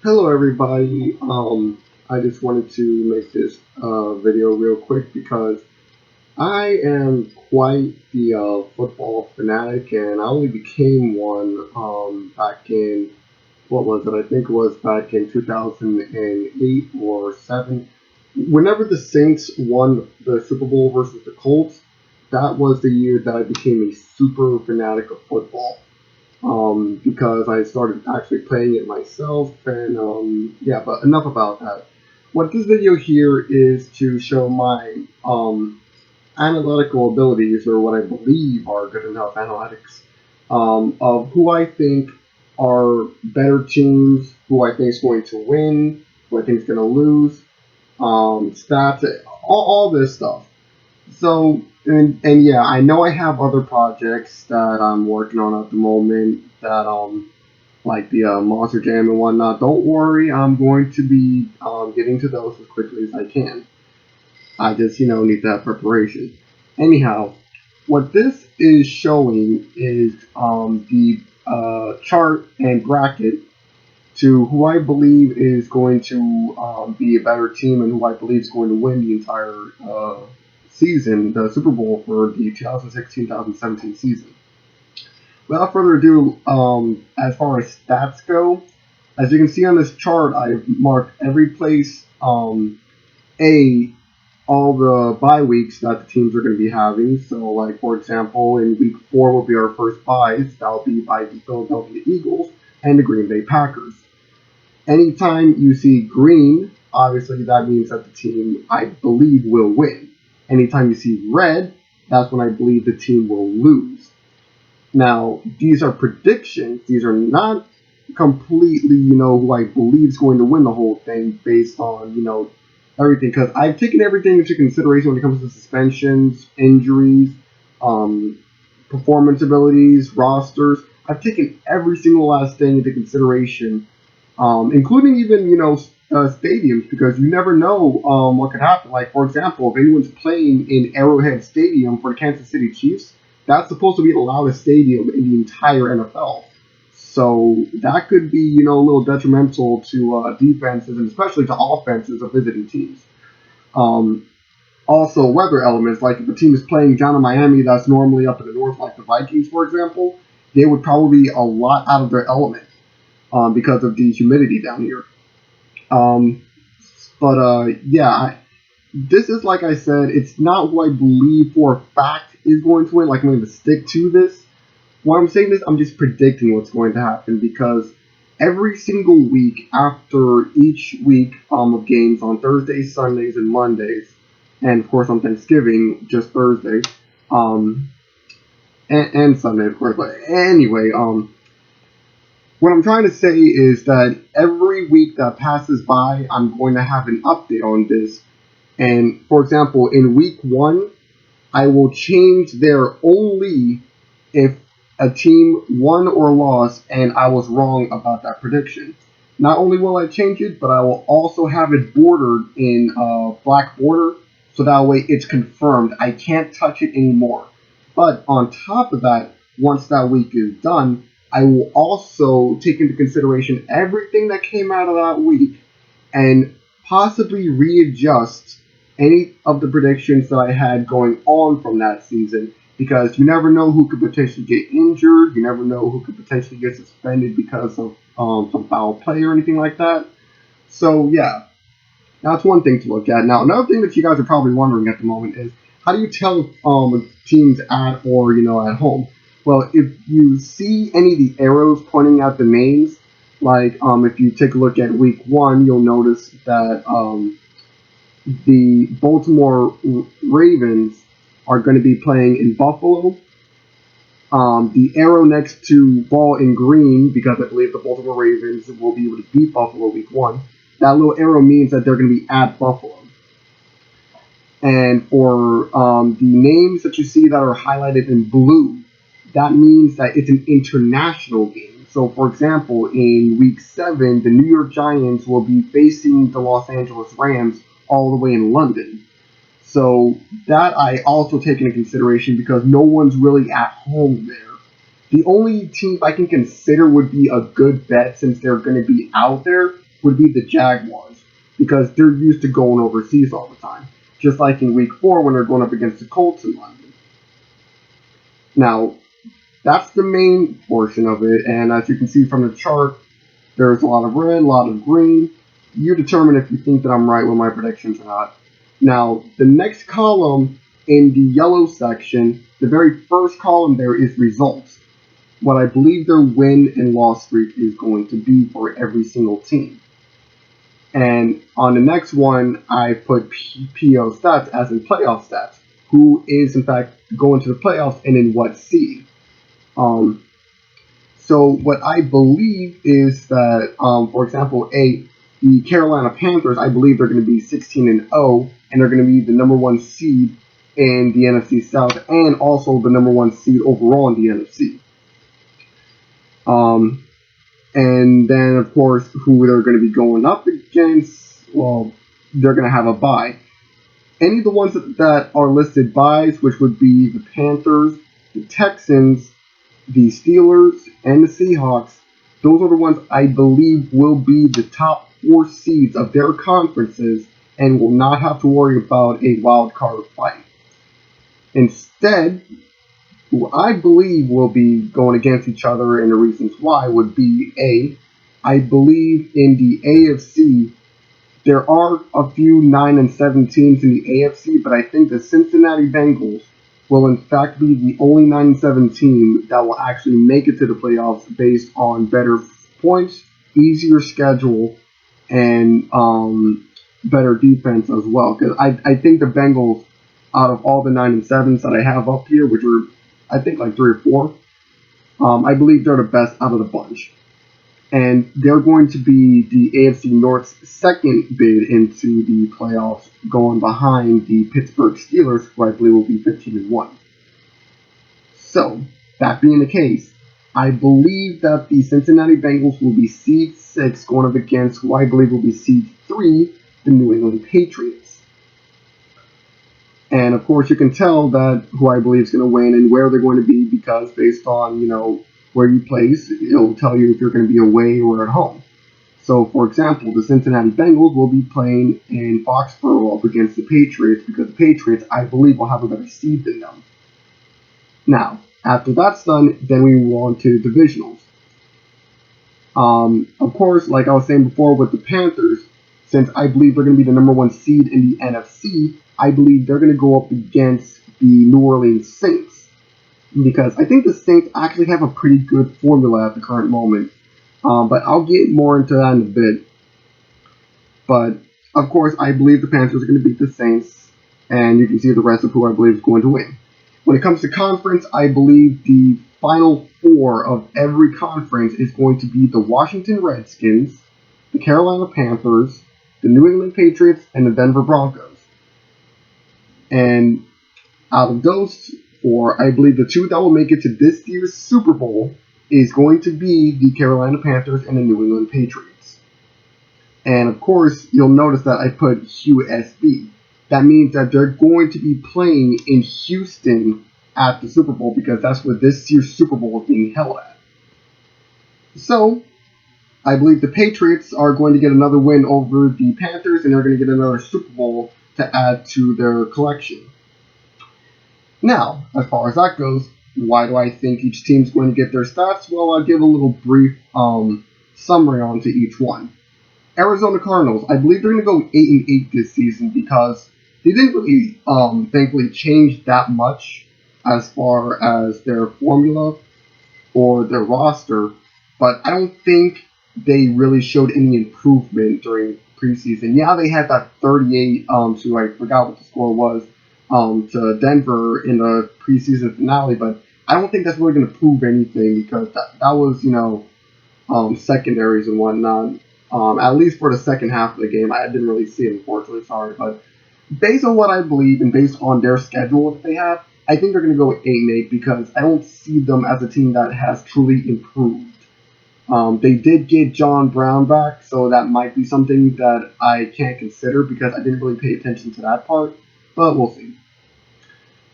Hello, everybody. I just wanted to make this video real quick because I am quite the football fanatic, and I only became one back in what was it? I think it was back in 2008 or seven. Whenever the Saints won the Super Bowl versus the Colts, that was the year that I became a super fanatic of football because I started actually playing it myself. And yeah, but enough about that. What this video here is to show my analytical abilities, or what I believe are good enough analytics, of who I think are better teams, who I think is going to win, who I think is going to lose, stats, all this stuff. So, and yeah, I know I have other projects that I'm working on at the moment that like the Monster Jam and whatnot. Don't worry, I'm going to be getting to those as quickly as I can. I just need that preparation. Anyhow, what this is showing is the chart and bracket to who I believe is going to be a better team and who I believe is going to win the entire season, the Super Bowl for the 2016-2017 season. Without further ado, as far as stats go, as you can see on this chart, I've marked every place A, all the bye weeks that the teams are going to be having. So, like, for example, in week 4 will be our first byes. That'll be by the Philadelphia Eagles and the Green Bay Packers. Anytime you see green, obviously that means that the team I believe will win. Anytime you see red, that's when I believe the team will lose. Now, these are predictions. These are not completely, who I believe is going to win the whole thing based on, everything. Because I've taken everything into consideration when it comes to suspensions, injuries, um, performance abilities, rosters. I've taken every single last thing into consideration, including even stadiums, because you never know what could happen. Like, for example, if anyone's playing in Arrowhead Stadium for the Kansas City Chiefs, that's supposed to be the loudest stadium in the entire NFL. So that could be a little detrimental to defenses and especially to offenses of visiting teams. Um, Also, weather elements, like if a team is playing down in Miami that's normally up in the north, like the Vikings, for example, they would probably be a lot out of their element because of the humidity down here. Um, but yeah, this is like I said, it's not who I believe for a fact is going to win. Like I'm going to stick to this. When I'm saying this, I'm just predicting what's going to happen because every single week after each week of games on Thursdays, Sundays, and Mondays, and of course on Thanksgiving, just Thursday, um, and Sunday, of course. But anyway, what I'm trying to say is that every week that passes by, I'm going to have an update on this. And for example, in week 1, I will change there only if a team won or lost and I was wrong about that prediction. Not only will I change it, but I will also have it bordered in a black border so that way it's confirmed. I can't touch it anymore. But on top of that, once that week is done, I will also take into consideration everything that came out of that week and possibly readjust any of the predictions that I had going on from that season because you never know who could potentially get injured. You never know who could potentially get suspended because of some foul play or anything like that. So, yeah, that's one thing to look at. Now, another thing that you guys are probably wondering at the moment is how do you tell teams at or, at home? Well, if you see any of the arrows pointing at the names, like if you take a look at week 1, you'll notice that the Baltimore Ravens are going to be playing in Buffalo. The arrow next to ball in green, because I believe the Baltimore Ravens will be able to beat Buffalo week 1. That little arrow means that they're going to be at Buffalo. And for the names that you see that are highlighted in blue, that means that it's an international game. So, for example, in week 7, the New York Giants will be facing the Los Angeles Rams all the way in London. So that I also take into consideration because no one's really at home there. The only team I can consider would be a good bet since they're going to be out there would be the Jaguars, because they're used to going overseas all the time. Just like in Week 4 when they're going up against the Colts in London. Now, that's the main portion of it, and as you can see from the chart, there's a lot of red, a lot of green. You determine if you think that I'm right with my predictions or not. Now, the next column in the yellow section, the very first column there is results. What I believe their win and loss streak is going to be for every single team. And on the next one, I put PO stats as in playoff stats. Who is, in fact, going to the playoffs and in what seed. So what I believe is that, for example, the Carolina Panthers, I believe they're going to be 16-0, and they're going to be the number 1 seed in the NFC South, and also the number 1 seed overall in the NFC. And then, of course, who they're going to be going up against, well, they're going to have a bye. Any of the ones that are listed byes, which would be the Panthers, the Texans, the Steelers, and the Seahawks, those are the ones I believe will be the top 4 seeds of their conferences and will not have to worry about a wild card fight. Instead, who I believe will be going against each other, and the reasons why would be I believe in the AFC, there are a few 9-7 teams in the AFC, but I think the Cincinnati Bengals will in fact be the only 9-7 team that will actually make it to the playoffs based on better points, easier schedule, and better defense as well. Because I think the Bengals, out of all the 9-7s that I have up here, which are I think like 3 or 4, I believe they're the best out of the bunch. And they're going to be the AFC North's second bid into the playoffs, going behind the Pittsburgh Steelers, who I believe will be 15-1. So, that being the case, I believe that the Cincinnati Bengals will be seed 6 going up against who I believe will be seed 3, the New England Patriots. And of course, you can tell that who I believe is going to win and where they're going to be, because based on, where you place, it'll tell you if you're going to be away or at home. So, for example, the Cincinnati Bengals will be playing in Foxborough up against the Patriots, because the Patriots, I believe, will have a better seed than them. Now, after that's done, then we move on to divisionals. Of course, like I was saying before with the Panthers, since I believe they're going to be the number 1 seed in the NFC, I believe they're going to go up against the New Orleans Saints. Because I think the Saints actually have a pretty good formula at the current moment. But I'll get more into that in a bit. But, of course, I believe the Panthers are going to beat the Saints. And you can see the rest of who I believe is going to win. When it comes to conference, I believe the final 4 of every conference is going to be the Washington Redskins, the Carolina Panthers, the New England Patriots, and the Denver Broncos. And out of those 4, I believe the 2 that will make it to this year's Super Bowl is going to be the Carolina Panthers and the New England Patriots. And of course, you'll notice that I put QSB. That means that they're going to be playing in Houston at the Super Bowl, because that's where this year's Super Bowl is being held at. So, I believe the Patriots are going to get another win over the Panthers, and they're going to get another Super Bowl to add to their collection. Now, as far as that goes, why do I think each team's going to get their stats? Well, I'll give a little brief summary onto each one. Arizona Cardinals, I believe they're going to go 8-8 this season, because they didn't really, thankfully, change that much as far as their formula or their roster, but I don't think they really showed any improvement during preseason. Yeah, they had that 38 to, I forgot what the score was, to Denver in the preseason finale, but I don't think that's really going to prove anything, because that was, secondaries and whatnot. At least for the second half of the game. I didn't really see it, unfortunately, sorry, but based on what I believe and based on their schedule that they have, I think they're going to go with 8-8, because I don't see them as a team that has truly improved. They did get John Brown back, so that might be something that I can't consider, because I didn't really pay attention to that part, but we'll see.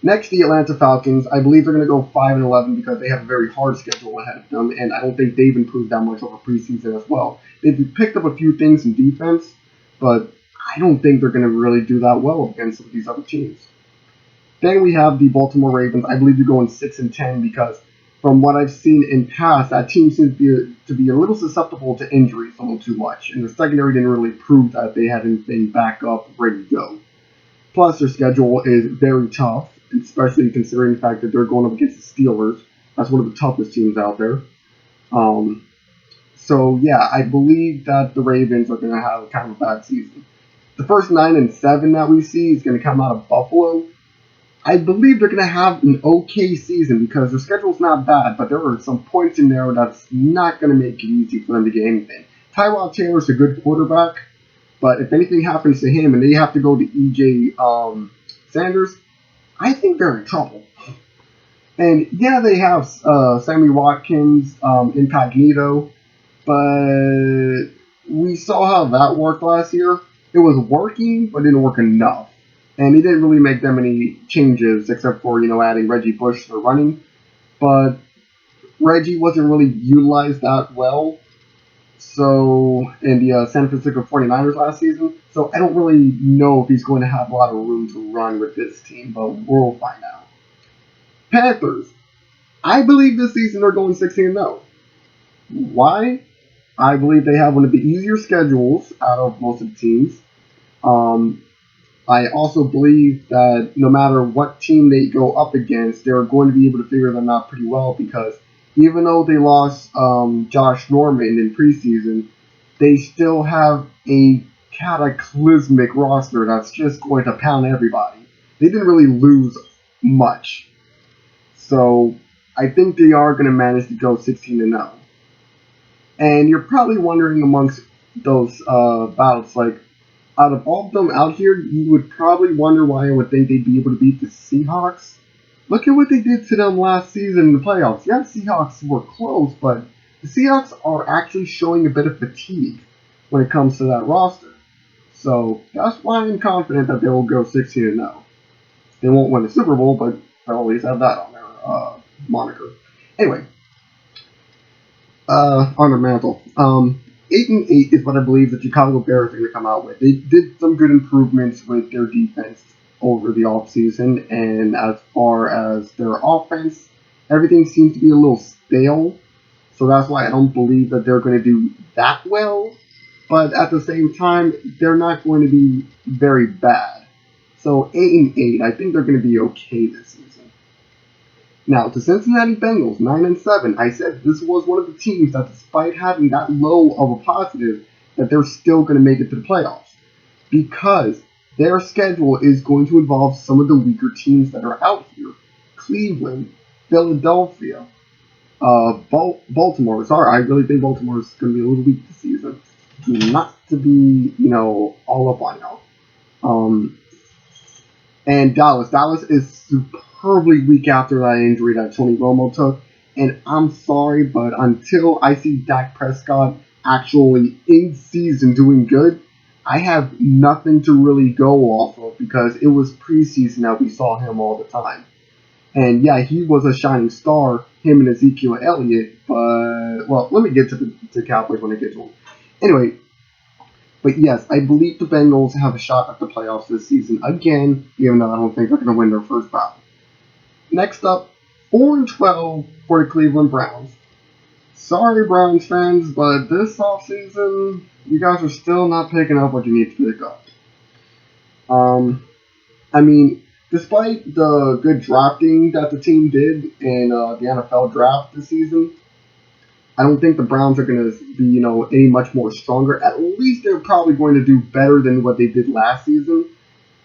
Next, the Atlanta Falcons. I believe they're going to go 5-11 because they have a very hard schedule ahead of them, and I don't think they've improved that much over preseason as well. They've picked up a few things in defense, but I don't think they're going to really do that well against some of these other teams. Then we have the Baltimore Ravens. I believe they're going 6-10 because from what I've seen in past, that team seems to be a little susceptible to injuries a little too much, and the secondary didn't really prove that they had anything back up ready to go. Plus, their schedule is very tough, especially considering the fact that they're going up against the Steelers. That's one of the toughest teams out there. So yeah, I believe that the Ravens are going to have kind of a bad season. The first 9-7 that we see is going to come out of Buffalo. I believe they're going to have an okay season because their schedule's not bad, but there are some points in there that's not going to make it easy for them to get anything. Tyrod Taylor's a good quarterback, but if anything happens to him and they have to go to E.J. Sanders, I think they're in trouble. And yeah, they have Sammy Watkins, incognito, but we saw how that worked last year. It was working, but didn't work enough. And he didn't really make that many changes except for, adding Reggie Bush for running. But Reggie wasn't really utilized that well. So, in the San Francisco 49ers last season. So, I don't really know if he's going to have a lot of room to run with this team, but we'll find out. Panthers. I believe this season they're going 16-0. Why? I believe they have one of the easier schedules out of most of the teams. I also believe that no matter what team they go up against, they're going to be able to figure them out pretty well because even though they lost Josh Norman in preseason, they still have a cataclysmic roster that's just going to pound everybody. They didn't really lose much. So I think they are going to manage to go 16-0. And you're probably wondering amongst those bouts, like, out of all of them out here, you would probably wonder why I would think they'd be able to beat the Seahawks. Look at what they did to them last season in the playoffs. Yeah, the Seahawks were close, but the Seahawks are actually showing a bit of fatigue when it comes to that roster. So that's why I'm confident that they will go 16-0. They won't win the Super Bowl, but they'll always have that on their moniker. Anyway, on their mantle. 8-8 is what I believe the Chicago Bears are going to come out with. They did some good improvements with their defense over the offseason, and as far as their offense, everything seems to be a little stale. So that's why I don't believe that they're going to do that well. But at the same time, they're not going to be very bad. So 8-8, I think they're going to be okay this season. Now, the Cincinnati Bengals, 9-7, I said this was one of the teams that despite having that low of a positive, that they're still going to make it to the playoffs. Because their schedule is going to involve some of the weaker teams that are out here. Cleveland, Philadelphia, Baltimore. Sorry, I really think Baltimore is going to be a little weak this season. Not to be, all up on y'all. And Dallas. Dallas is superbly weak after that injury that Tony Romo took. And I'm sorry, but until I see Dak Prescott actually in season doing good, I have nothing to really go off of because it was preseason that we saw him all the time. And yeah, he was a shining star, him and Ezekiel Elliott. But, well, let me get to the Cowboys when I get to them. Anyway, but yes, I believe the Bengals have a shot at the playoffs this season again, even though I don't think they're going to win their first battle. Next up, 4-12 for the Cleveland Browns. Sorry, Browns fans, but this offseason, you guys are still not picking up what you need to pick up. I mean, despite the good drafting that the team did in the NFL draft this season, I don't think the Browns are going to be, any much more stronger. At least they're probably going to do better than what they did last season.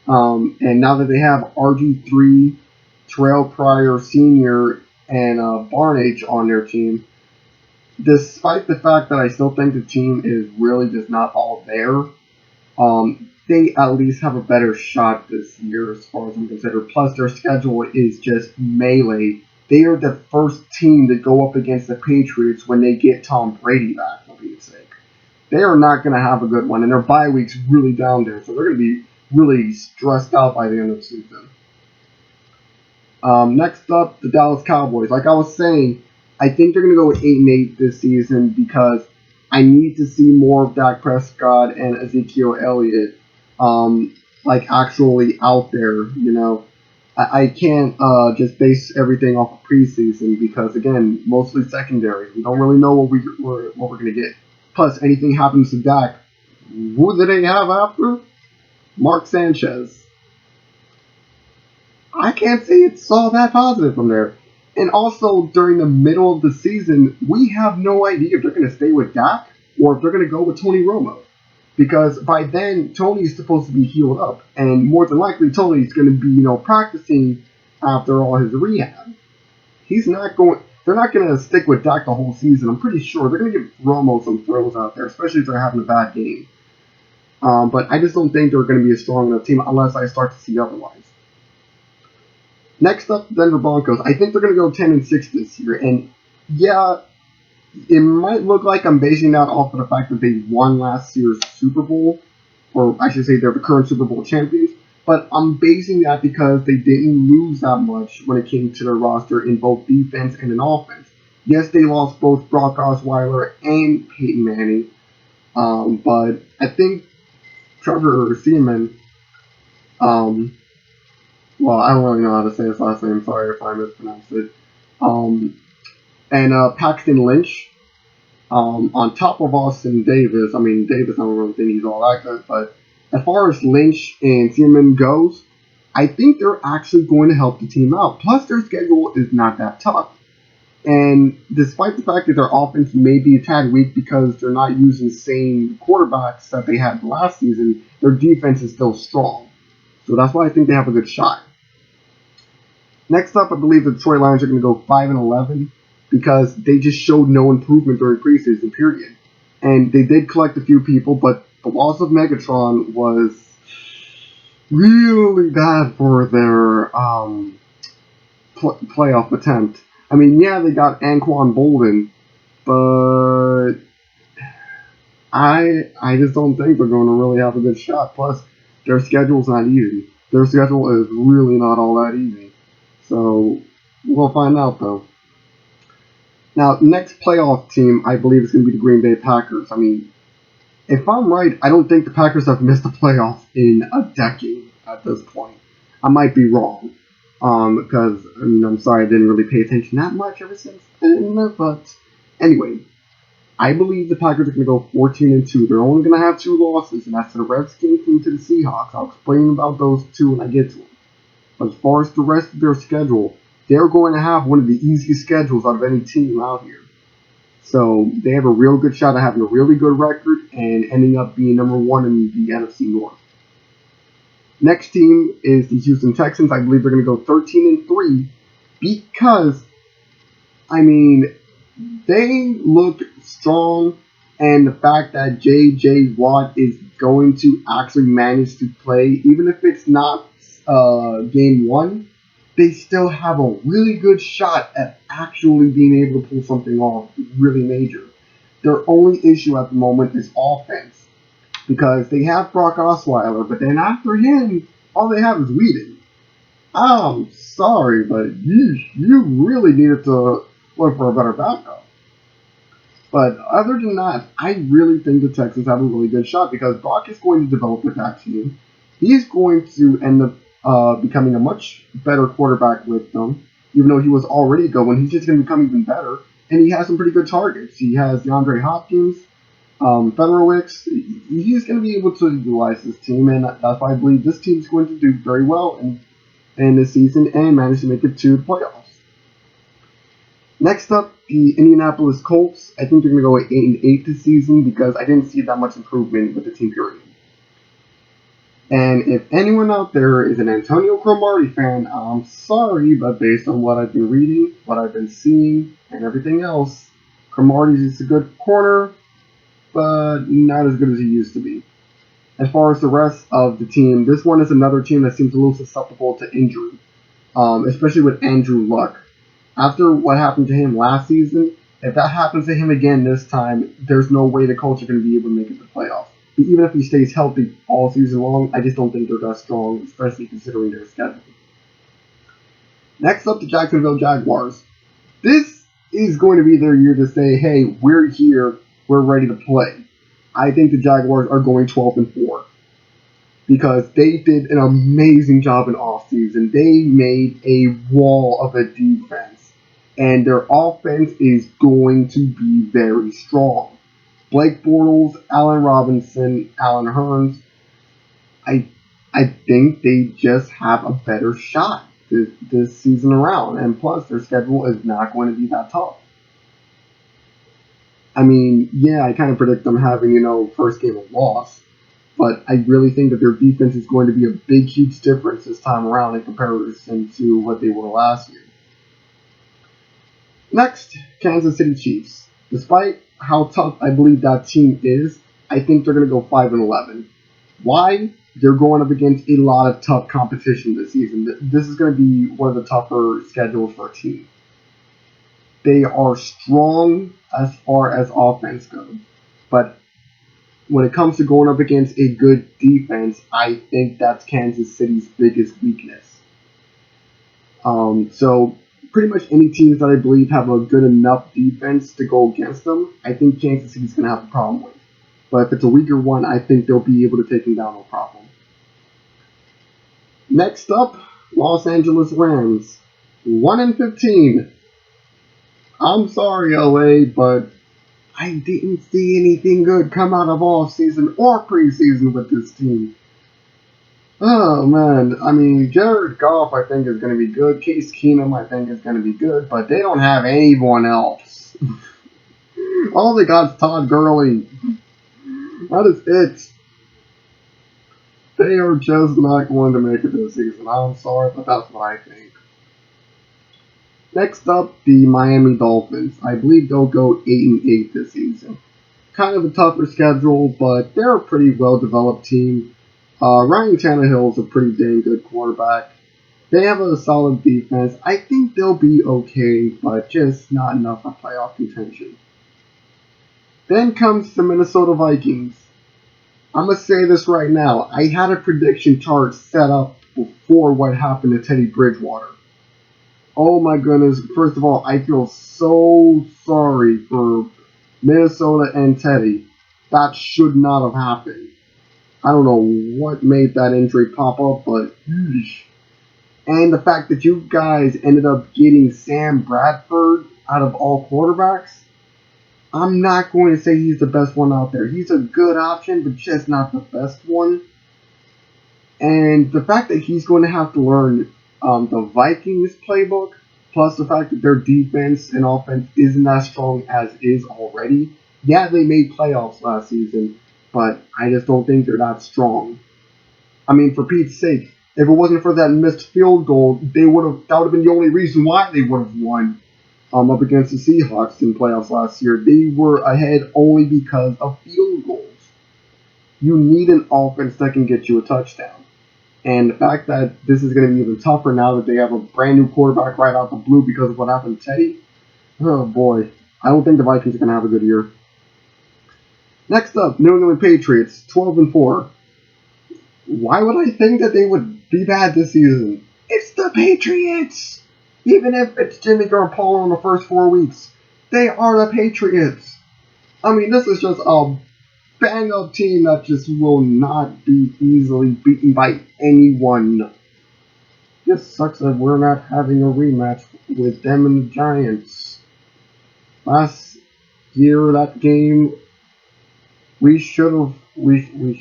And now that they have RG3, Terrell Pryor Sr., and Barnage on their team, despite the fact that I still think the team is really just not all there, they at least have a better shot this year as far as I'm concerned. Plus, their schedule is just melee. They are the first team to go up against the Patriots when they get Tom Brady back, for being sake. They are not going to have a good one, and their bye week's really down there, so they're going to be really stressed out by the end of the season. Next up, the Dallas Cowboys. Like I was saying, I think they're going to go with 8-8 this season because I need to see more of Dak Prescott and Ezekiel Elliott, like actually out there. I can't just base everything off of preseason because again, mostly secondary. We don't really know what we're going to get. Plus, anything happens to Dak, who do they have after? Mark Sanchez. I can't say it's all that positive from there. And also, during the middle of the season, we have no idea if they're going to stay with Dak or if they're going to go with Tony Romo. Because by then, Tony's supposed to be healed up. And more than likely, Tony's going to be, practicing after all his rehab. They're not going to stick with Dak the whole season. I'm pretty sure they're going to give Romo some throws out there, especially if they're having a bad game. But I just don't think they're going to be a strong enough team unless I start to see otherwise. Next up, Denver Broncos. I think they're going to go 10-6 this year, and yeah, it might look like I'm basing that off of the fact that they won last year's Super Bowl, or I should say they're the current Super Bowl champions. But I'm basing that because they didn't lose that much when it came to their roster in both defense and in offense. Yes, they lost both Brock Osweiler and Peyton Manning, but I think Trevor Seaman. Well, I don't really know how to say his last name. Sorry if I mispronounced it. And Paxton Lynch. On top of Austin Davis. I mean, Davis, I don't really think he's all that good. But as far as Lynch and Seaman goes, I think they're actually going to help the team out. Plus, their schedule is not that tough. And despite the fact that their offense may be a tad weak because they're not using the same quarterbacks that they had last season, their defense is still strong. So that's why I think they have a good shot. Next up, I believe the Detroit Lions are going to go 5-11 because they just showed no improvement during preseason period. And they did collect a few people, but the loss of Megatron was really bad for their playoff attempt. I mean, yeah, they got Anquan Bolden, but I just don't think they're going to really have a good shot. Plus, their schedule's not easy. Their schedule is really not all that easy. So, we'll find out, though. Now, next playoff team, I believe, is going to be the Green Bay Packers. I mean, if I'm right, I don't think the Packers have missed the playoffs in a decade at this point. I might be wrong. Because, I mean, I'm sorry, I didn't really pay attention that much ever since then. But, anyway, I believe the Packers are going to go 14-2. They're only going to have 2 losses, and that's to the Redskins and to the Seahawks. I'll explain about those 2 when I get to them. But as far as the rest of their schedule, they're going to have one of the easiest schedules out of any team out here. So they have a real good shot at having a really good record and ending up being number 1 in the NFC North. Next team is the Houston Texans. I believe they're going to go 13-3 because, I mean, they look strong, and the fact that J.J. Watt is going to actually manage to play, even if it's not game 1, they still have a really good shot at actually being able to pull something off really major. Their only issue at the moment is offense, because they have Brock Osweiler, but then after him, all they have is Whedon. I'm sorry, but you really needed to look for a better backup. But other than that, I really think the Texans have a really good shot because Brock is going to develop with that team. He's going to end up becoming a much better quarterback with them, even though he was already good one. He's just going to become even better, and he has some pretty good targets. He has DeAndre Hopkins, Federowicz. He's going to be able to utilize this team, and that's why I believe this team is going to do very well in this season and manage to make it to the playoffs. Next up, the Indianapolis Colts. I think they're going to go 8-8 this season because I didn't see that much improvement with the team period. And if anyone out there is an Antonio Cromartie fan, I'm sorry, but based on what I've been reading, what I've been seeing, and everything else, Cromartie is a good corner, but not as good as he used to be. As far as the rest of the team, this one is another team that seems a little susceptible to injury, especially with Andrew Luck. After what happened to him last season, if that happens to him again this time, there's no way the Colts are going to be able to make it to the playoffs. Even if he stays healthy all season long, I just don't think they're that strong, especially considering their schedule. Next up, the Jacksonville Jaguars. This is going to be their year to say, hey, we're here, we're ready to play. I think the Jaguars are going 12-4 because they did an amazing job in offseason. They made a wall of a defense, and their offense is going to be very strong. Blake Bortles, Allen Robinson, Allen Hurns, I think they just have a better shot this season around, and plus their schedule is not going to be that tough. I mean, yeah, I kind of predict them having, first game of loss, but I really think that their defense is going to be a big, huge difference this time around in comparison to what they were last year. Next, Kansas City Chiefs. Despite how tough I believe that team is, I think they're going to go 5-11. Why? They're going up against a lot of tough competition this season. This is going to be one of the tougher schedules for a team. They are strong as far as offense goes, but when it comes to going up against a good defense, I think that's Kansas City's biggest weakness. So pretty much any teams that I believe have a good enough defense to go against them, I think Kansas City's going to have a problem with. But if it's a weaker one, I think they'll be able to take them down no problem. Next up, Los Angeles Rams. 1-15. I'm sorry, LA, but I didn't see anything good come out of off-season or preseason with this team. Oh, man. I mean, Jared Goff, I think, is going to be good. Case Keenum, I think, is going to be good. But they don't have anyone else. All they got is Todd Gurley. That is it. They are just not going to make it this season. I'm sorry, but that's what I think. Next up, the Miami Dolphins. I believe they'll go 8-8 this season. Kind of a tougher schedule, but they're a pretty well-developed team. Ryan Tannehill is a pretty dang good quarterback. They have a solid defense. I think they'll be okay, but just not enough for playoff contention. Then comes the Minnesota Vikings. I'm going to say this right now. I had a prediction chart set up before what happened to Teddy Bridgewater. Oh my goodness. First of all, I feel so sorry for Minnesota and Teddy. That should not have happened. I don't know what made that injury pop up, but and the fact that you guys ended up getting Sam Bradford out of all quarterbacks, I'm not going to say he's the best one out there. He's a good option, but just not the best one. And the fact that he's going to have to learn the Vikings playbook, plus the fact that their defense and offense isn't as strong as is already. Yeah, they made playoffs last season, but I just don't think they're that strong. I mean, for Pete's sake, if it wasn't for that missed field goal, that would have been the only reason why they would have won. Up against the Seahawks in playoffs last year. They were ahead only because of field goals. You need an offense that can get you a touchdown. And the fact that this is going to be even tougher now that they have a brand new quarterback right out the blue because of what happened to Teddy. Oh boy. I don't think the Vikings are going to have a good year. Next up, New England Patriots, 12-4. Why would I think that they would be bad this season? It's the Patriots! Even if it's Jimmy Garoppolo in the first 4 weeks, they are the Patriots. I mean, this is just a bang-up team that just will not be easily beaten by anyone. Just sucks that we're not having a rematch with them and the Giants. Last year, that game, we should have. You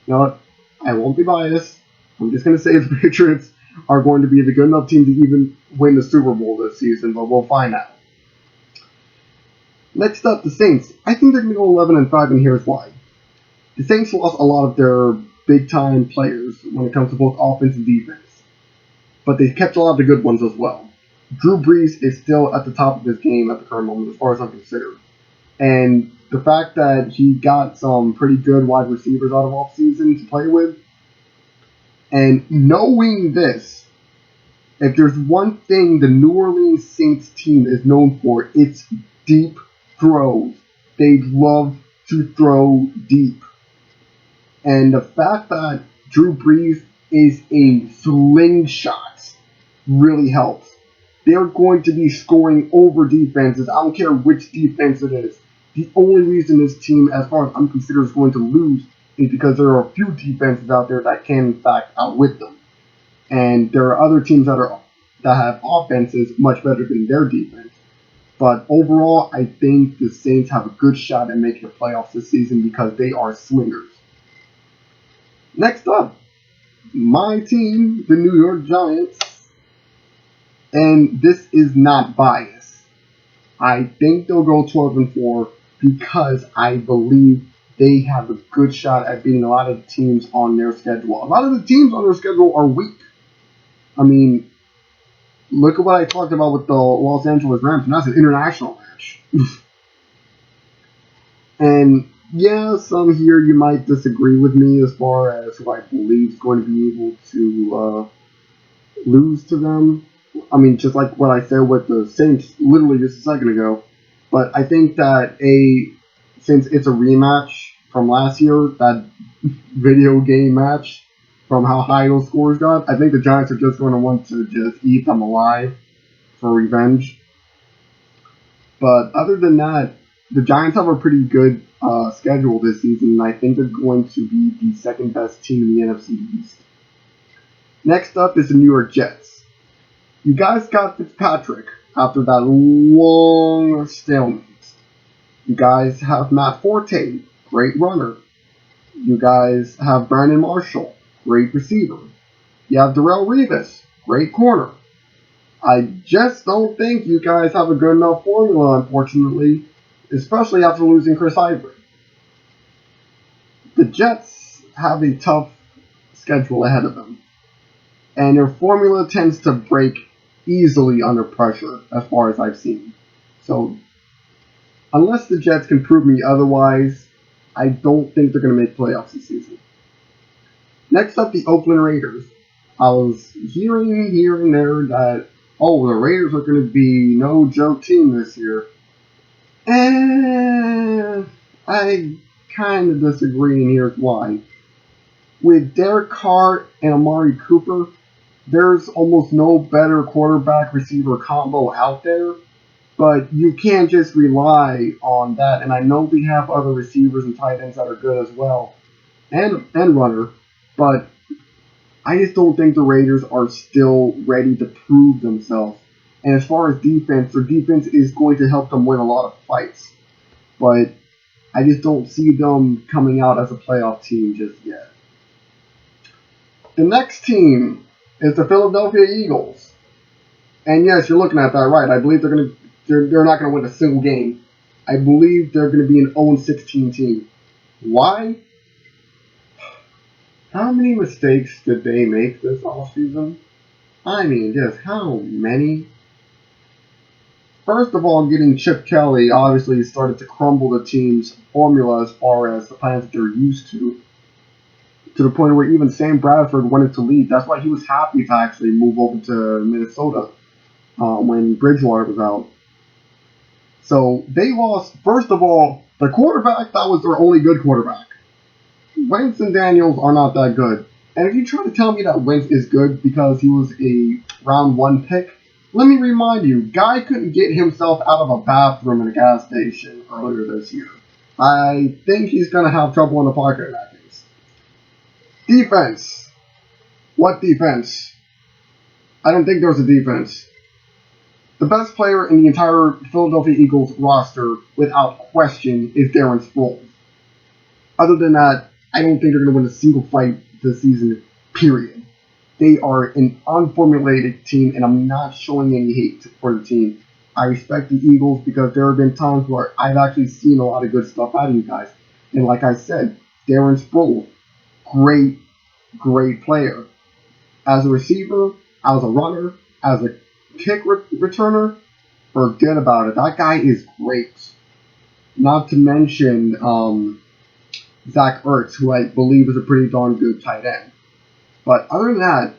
know what? I won't be biased. I'm just going to say the Patriots are going to be the good enough team to even win the Super Bowl this season, but we'll find out. Next up, the Saints. I think they're going to go 11-5, and here's why. The Saints lost a lot of their big-time players when it comes to both offense and defense, but they kept a lot of the good ones as well. Drew Brees is still at the top of his game at the current moment, as far as I'm considered. And the fact that he got some pretty good wide receivers out of offseason to play with, and knowing this, if there's one thing the New Orleans Saints team is known for, it's deep throws. They love to throw deep. And the fact that Drew Brees is a slingshot, really helps. They're going to be scoring over defenses. I don't care which defense it is. The only reason this team, as far as I'm considered, is going to lose is because there are a few defenses out there that can, in fact, outwit them. And there are other teams that have offenses much better than their defense. But overall, I think the Saints have a good shot at making the playoffs this season because they are swingers. Next up, my team, the New York Giants. And this is not bias. I think they'll go 12-4 because I believe they have a good shot at beating a lot of teams on their schedule. A lot of the teams on their schedule are weak. I mean, look at what I talked about with the Los Angeles Rams, and that's an international match. And yeah, some here you might disagree with me as far as who I believe is going to be able to lose to them. I mean, just like what I said with the Saints literally just a second ago. But I think that since it's a rematch from last year, that video game match, from how high those scores got, I think the Giants are just going to want to just eat them alive for revenge. But other than that, the Giants have a pretty good schedule this season, and I think they're going to be the second best team in the NFC East. Next up is the New York Jets. You guys got Fitzpatrick after that long stalemate. You guys have Matt Forte, great runner. You guys have Brandon Marshall, great receiver. You have Darrelle Revis, great corner. I just don't think you guys have a good enough formula, unfortunately, especially after losing Chris Ivory. The Jets have a tough schedule ahead of them, and their formula tends to break easily under pressure, as far as I've seen. So, unless the Jets can prove me otherwise, I don't think they're going to make playoffs this season. Next up, the Oakland Raiders. I was hearing here and there that, the Raiders are going to be no joke team this year. And I kind of disagree, and here's why. With Derek Carr and Amari Cooper, there's almost no better quarterback-receiver combo out there, but you can't just rely on that. And I know they have other receivers and tight ends that are good as well, and runner, but I just don't think the Raiders are still ready to prove themselves. And as far as defense, their defense is going to help them win a lot of fights, but I just don't see them coming out as a playoff team just yet. The next team is the Philadelphia Eagles. And yes, you're looking at that right. I believe they're not going to win a single game. I believe they're going to be an 0-16 team. Why? How many mistakes did they make this offseason? I mean, just how many? First of all, getting Chip Kelly obviously started to crumble the team's formula as far as the plans that they're used to the point where even Sam Bradford wanted to leave. That's why he was happy to actually move over to Minnesota when Bridgewater was out. So they lost, first of all, the quarterback, that was their only good quarterback. Wentz and Daniels are not that good. And if you try to tell me that Wentz is good because he was a round 1 pick, let me remind you, guy couldn't get himself out of a bathroom in a gas station earlier this year. I think he's going to have trouble in the pocket in that case. Defense. What defense? I don't think there's a defense. The best player in the entire Philadelphia Eagles roster, without question, is Darren Sproles. Other than that, I don't think they're going to win a single fight this season, period. They are an unformulated team, and I'm not showing any hate for the team. I respect the Eagles because there have been times where I've actually seen a lot of good stuff out of you guys. And like I said, Darren Sproles, great player. As a receiver, as a runner, as a kick returner, forget about it. That guy is great. Not to mention Zach Ertz, who I believe is a pretty darn good tight end. But other than that,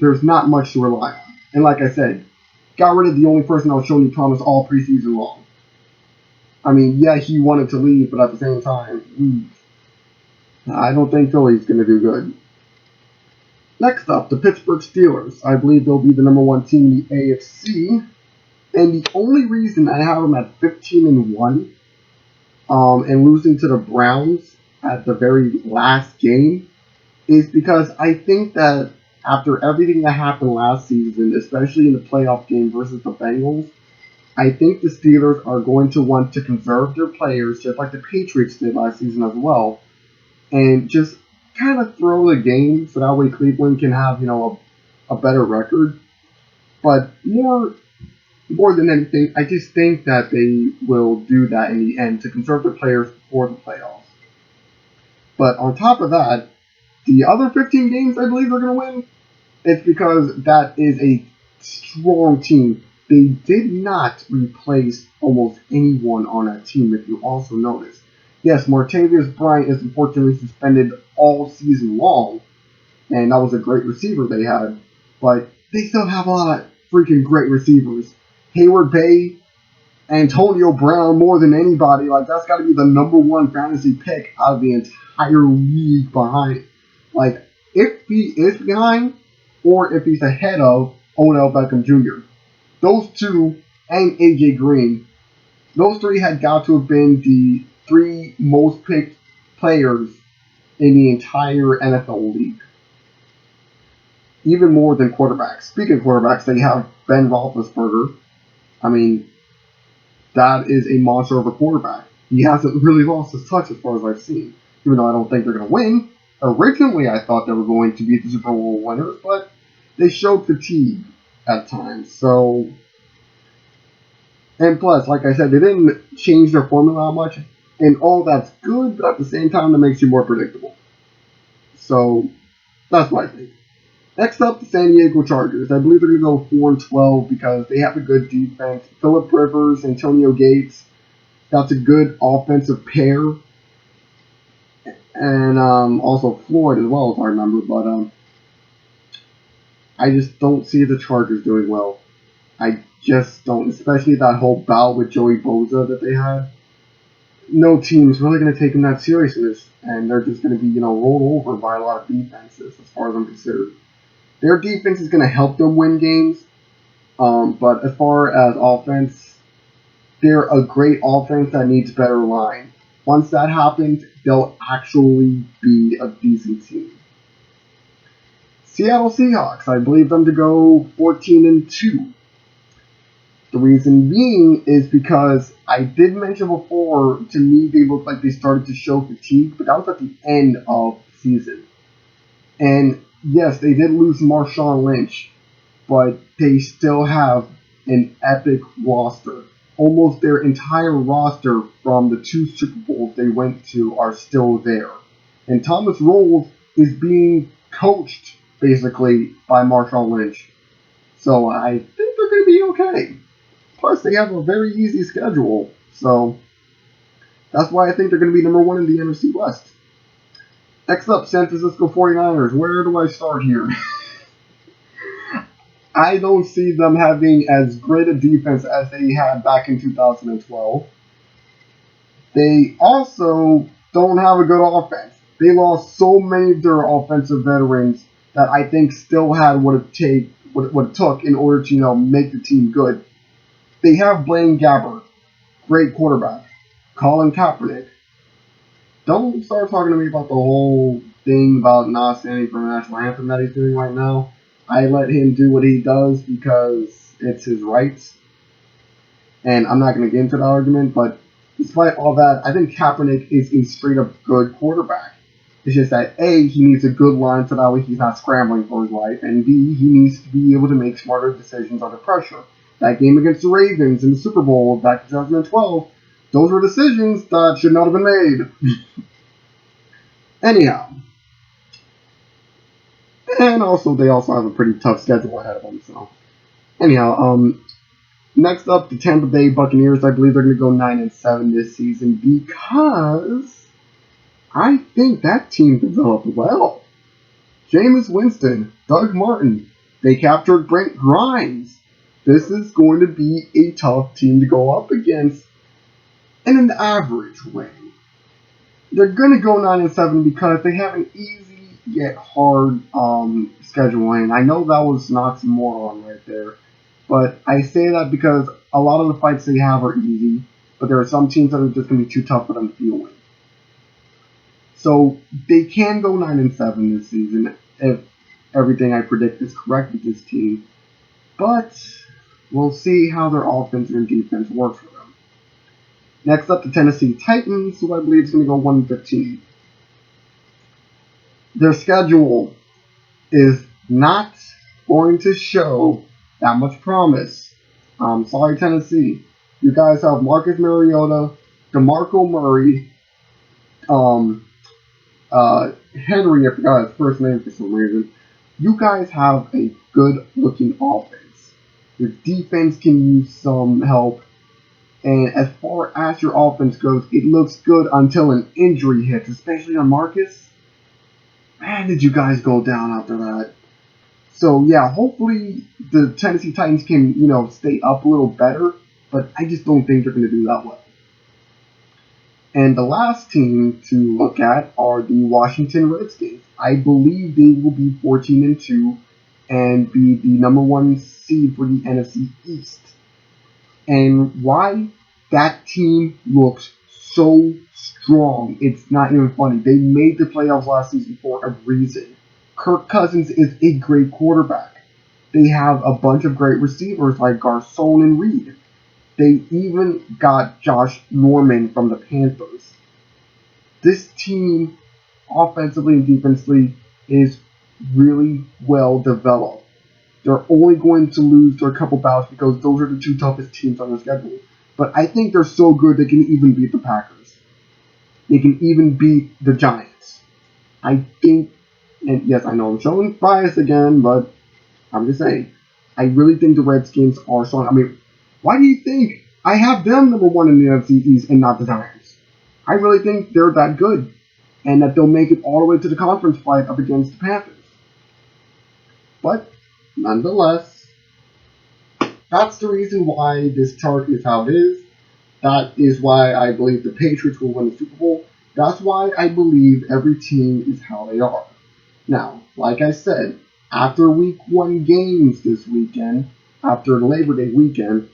there's not much to rely on. And like I said, got rid of the only person that was showing you promise all preseason long. I mean, yeah, he wanted to leave, but at the same time, I don't think Philly's going to do good. Next up, the Pittsburgh Steelers. I believe they'll be the number one team in the AFC. And the only reason I have them at 15-1, and losing to the Browns at the very last game, is because I think that after everything that happened last season, especially in the playoff game versus the Bengals, I think the Steelers are going to want to conserve their players, just like the Patriots did last season as well, and just kind of throw the game so that way Cleveland can have, a better record. But more than anything, I just think that they will do that in the end to conserve their players for the playoffs. But on top of that, the other 15 games I believe they're going to win, it's because that is a strong team. They did not replace almost anyone on that team, if you also notice. Yes, Martavius Bryant is unfortunately suspended all season long, and that was a great receiver they had, but they still have a lot of freaking great receivers. Hayward Bay, Antonio Brown, more than anybody, that's got to be the number one fantasy pick out of the entire league behind. If he is behind, or if he's ahead of Odell Beckham Jr., those two, and AJ Green, those three had got to have been the three most picked players in the entire NFL league. Even more than quarterbacks. Speaking of quarterbacks, they have Ben Roethlisberger. I mean, that is a monster of a quarterback. He hasn't really lost his touch as far as I've seen, even though I don't think they're going to win. Originally, I thought they were going to be the Super Bowl winners, but they showed fatigue at times. So, and plus, like I said, they didn't change their formula much, and all that's good, but at the same time, that makes you more predictable. So, that's what I think. Next up, the San Diego Chargers. I believe they're going to go 4-12 because they have a good defense. Phillip Rivers, Antonio Gates, that's a good offensive pair. And also Floyd as well, as I remember. But I just don't see the Chargers doing well. I just don't, especially that whole bout with Joey Bosa that they had. No team's really going to take them that seriousness, and they're just going to be, rolled over by a lot of defenses as far as I'm concerned. Their defense is going to help them win games, but as far as offense, they're a great offense that needs better line. Once that happens, they'll actually be a decent team. Seattle Seahawks, I believe them to go 14-2. The reason being is because I did mention before, to me they looked like they started to show fatigue, but that was at the end of the season. And yes, they did lose Marshawn Lynch, but they still have an epic roster. Almost their entire roster from the 2 Super Bowls they went to are still there. And Thomas Rawls is being coached, basically, by Marshawn Lynch. So I think they're going to be okay. Plus, they have a very easy schedule. So that's why I think they're going to be number one in the NFC West. Next up, San Francisco 49ers. Where do I start here? I don't see them having as great a defense as they had back in 2012. They also don't have a good offense. They lost so many of their offensive veterans that I think still had what it took in order to, make the team good. They have Blaine Gabbert, great quarterback. Colin Kaepernick. Don't start talking to me about the whole thing about not standing for the national anthem that he's doing right now. I let him do what he does because it's his rights. And I'm not going to get into the argument, but despite all that, I think Kaepernick is a straight-up good quarterback. It's just that, A, he needs a good line so that way he's not scrambling for his life, and B, he needs to be able to make smarter decisions under pressure. That game against the Ravens in the Super Bowl back in 2012, those were decisions that should not have been made. Anyhow. And also, they also have a pretty tough schedule ahead of them. So, anyhow, next up, the Tampa Bay Buccaneers. I believe they're going to go 9-7 this season because I think that team developed well. Jameis Winston, Doug Martin, they captured Brent Grimes. This is going to be a tough team to go up against in an average way. They're going to go 9-7 because they have an get hard scheduling. I know that was an oxymoron right there, but I say that because a lot of the fights they have are easy, but there are some teams that are just going to be too tough for them to deal with. So they can go 9-7 this season if everything I predict is correct with this team, but we'll see how their offense and defense works for them. Next up, the Tennessee Titans, who I believe is going to go 1-15. Their schedule is not going to show that much promise. Sorry, Tennessee. You guys have Marcus Mariota, DeMarco Murray, Henry, I forgot his first name for some reason. You guys have a good-looking offense. Your defense can use some help. And as far as your offense goes, it looks good until an injury hits, especially on Marcus. Man, did you guys go down after that. So, yeah, hopefully the Tennessee Titans can, stay up a little better. But I just don't think they're going to do that well. And the last team to look at are the Washington Redskins. I believe they will be 14-2 and be the number 1 seed for the NFC East. And why that team looks so strong, it's not even funny. They made the playoffs last season for a reason. Kirk Cousins is a great quarterback. They have a bunch of great receivers like Garcon and Reed. They even got Josh Norman from the Panthers. This team, offensively and defensively, is really well developed. They're only going to lose their couple bouts because those are the 2 toughest teams on the schedule. But I think they're so good they can even beat the Packers. They can even beat the Giants. I think, and yes, I know I'm showing bias again, but I'm just saying, I really think the Redskins are strong. I mean, why do you think I have them number 1 in the NFC East and not the Giants? I really think they're that good, and that they'll make it all the way to the conference fight up against the Panthers. But nonetheless, that's the reason why this chart is how it is. That is why I believe the Patriots will win the Super Bowl. That's why I believe every team is how they are. Now, like I said, after Week 1 games this weekend, after the Labor Day weekend,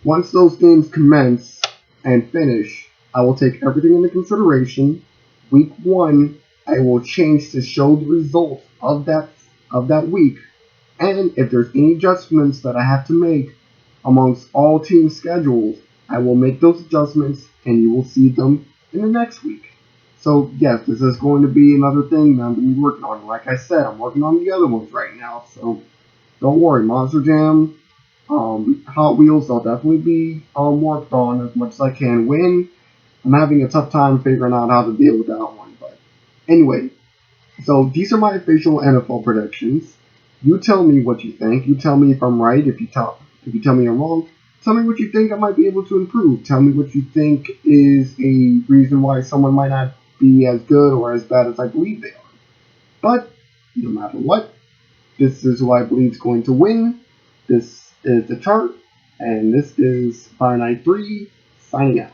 once those games commence and finish, I will take everything into consideration. Week 1, I will change to show the results of that week, and if there's any adjustments that I have to make amongst all team schedules, I will make those adjustments, and you will see them in the next week. So yes, this is going to be another thing that I'm going to be working on. Like I said, I'm working on the other ones right now, so don't worry. Monster Jam, Hot Wheels, I'll definitely be worked on as much as I can. I'm having a tough time figuring out how to deal with that one, but anyway. So these are my official NFL predictions. You tell me what you think. You tell me if I'm right. If you tell me I'm wrong, tell me what you think I might be able to improve. Tell me what you think is a reason why someone might not be as good or as bad as I believe they are. But no matter what, this is who I believe is going to win. This is the chart, and this is Fireknight 3 signing out.